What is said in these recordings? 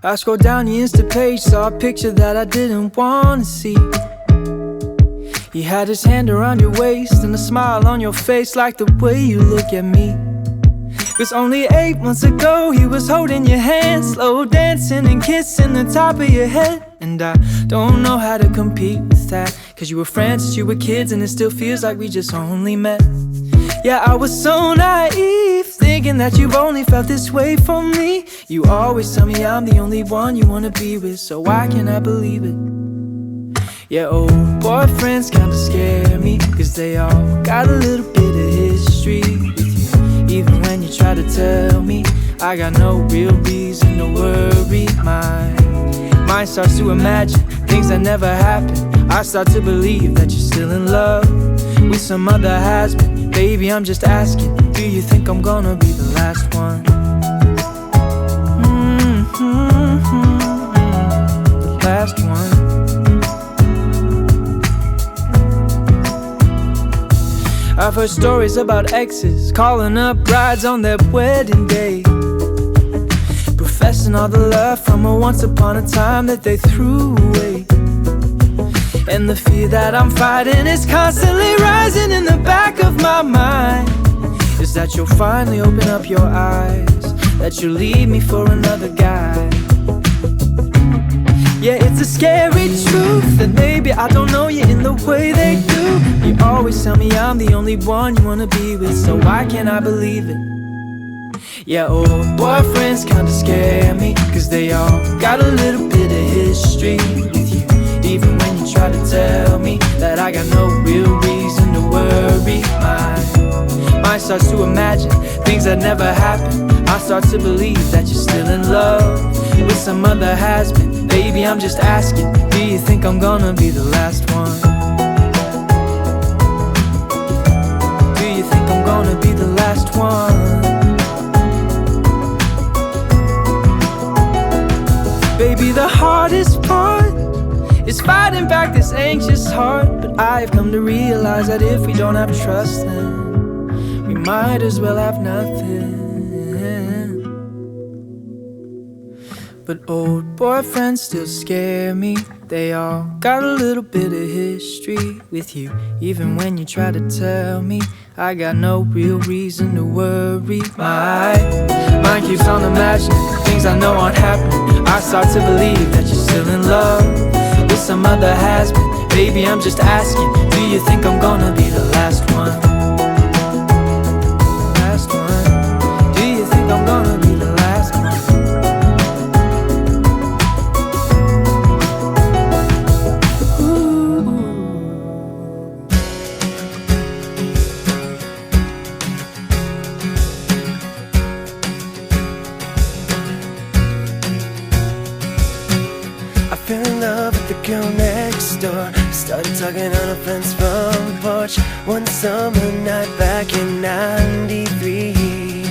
I scrolled down the Insta page, saw a picture that I didn't wanna see. He had his hand around your waist and a smile on your face, like the way you look at me. 'Cause only 8 months ago he was holding your hand, slow dancing and kissing the top of your head. And I don't know how to compete with that, 'cause you were friends since you were kids, and it still feels like we just only met. Yeah, I was so naive, thinking that you've only felt this way for me. You always tell me I'm the only one you wanna be with, so why can't I believe it? Yeah, old boyfriends kinda scare me, 'cause they all got a little bit of history with you. Even when you try to tell me, I got no real reason to worry. My mind starts to imagine things that never happened. I start to believe that you're still in love with some other has-been. Baby, I'm just asking, do you think I'm gonna be the last one? The last one. I've heard stories about exes calling up brides on their wedding day, professing all the love from a once upon a time that they threw away. And the fear that I'm fighting is constantly rising in the back of my mind, is that you'll finally open up your eyes, that you'll leave me for another guy. Yeah, it's a scary truth that maybe I don't know you in the way they do. You always tell me I'm the only one you wanna be with, so why can't I believe it? Yeah, old boyfriends kinda scare me, 'cause they all got a little bit of history with you. Even when you try to tell me that I got no real reason to worry. My mind starts to imagine things that never happened. I start to believe that you're still in love with some other has-been. Baby, I'm just asking, do you think I'm gonna be the last one? Do you think I'm gonna be the last one? Baby, the hardest part is fighting back this anxious heart. But I've come to realize that if we don't have trust, then we might as well have nothing. But old boyfriends still scare me. They all got a little bit of history with you. Even when you try to tell me, I got no real reason to worry. My mind keeps on imagining things I know aren't happening. I start to believe that you're still in love with some other has-been. Baby, I'm just asking, do you think I'm gonna be the last one? Last one. Do you think I'm gonna be the last one? Fell in love with the girl next door. Started talking on a friend's front porch one summer night back in '93.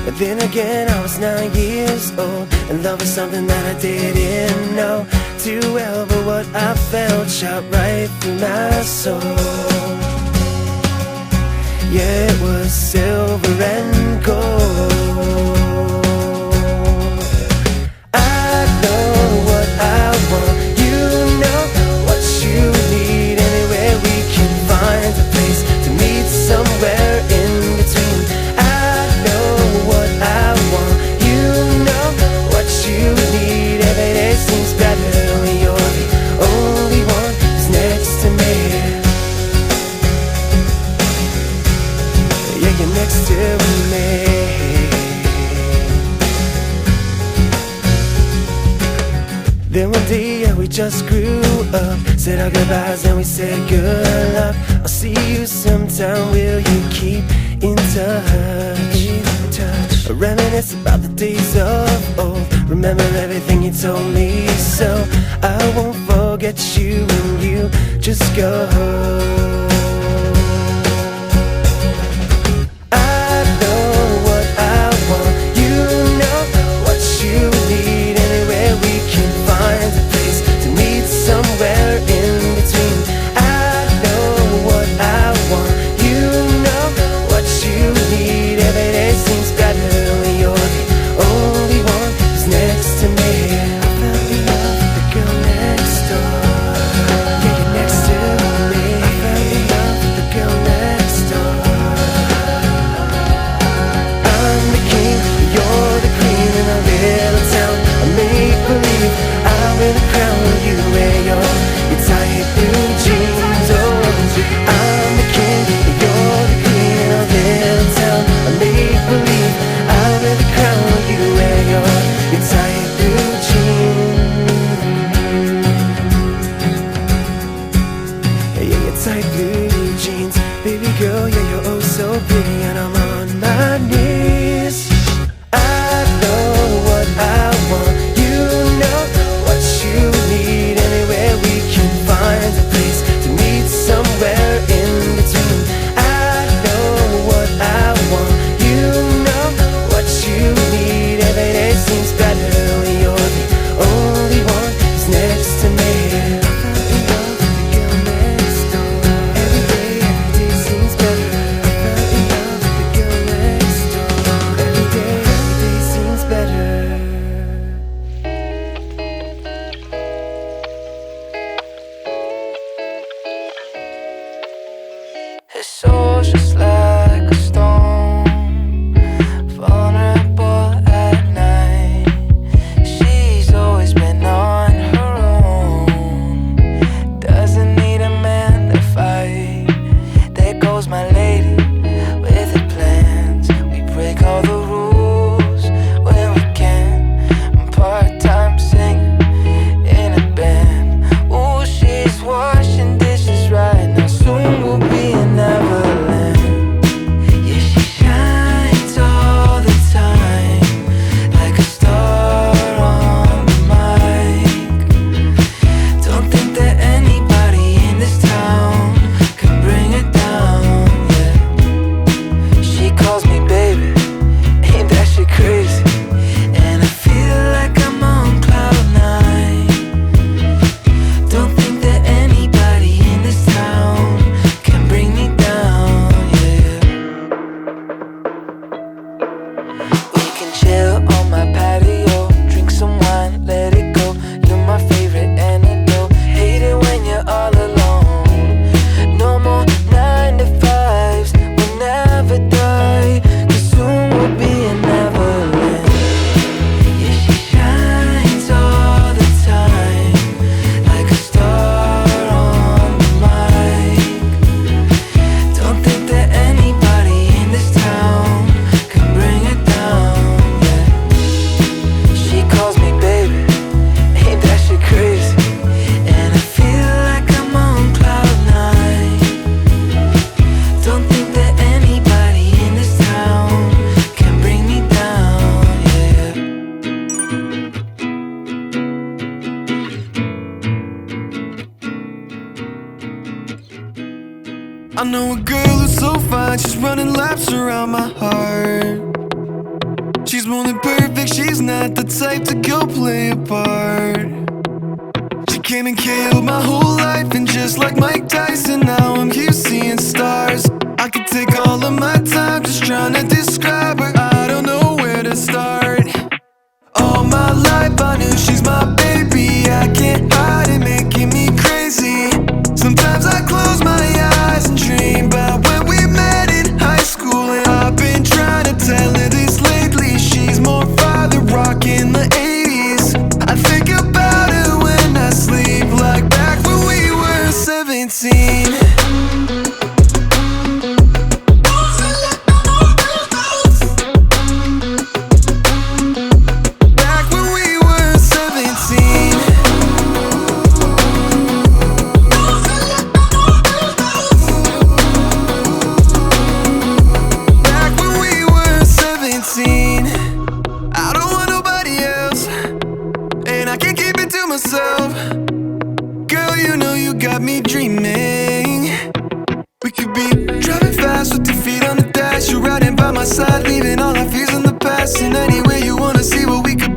But then again, I was 9 years old, and love was something that I didn't know too well. But what I felt shot right through my soul. Yeah, it was silver and gold. Somewhere in between, I know what I want. You know what you need. Every day seems better when you're the only one who's next to me. Yeah, you're next to me. Then one day, yeah, we just grew up, said our goodbyes and we said good luck. I'll see you sometime, will you keep in touch? Reminisce about the days of old, remember everything you told me, so I won't forget you when you just go. I know what I want, you know what you need. Anywhere we can find a place to meet somewhere in between. I know what I want, you know what you need. Every day seems better when you're the only one who's next to me. I know a girl who's so fine, she's running laps around my heart. She's more than perfect, she's not the type to go play a part. She came and killed my whole life, and just like Mike Tyson, now I'm here seeing stars. I could take all of my time just trying to describe her, I don't know where to start. All my life I knew she's my baby, I can't hide it, making me crazy. Sometimes I close my eyes and dream about when we met in high school, and I've been trying to tell her this lately. She's more father rock in the 80s. I think about her when I sleep, like back when we were 17. Girl, you know you got me dreaming. We could be driving fast with your feet on the dash. You're riding by my side, leaving all our fears in the past. And anywhere you wanna see what we could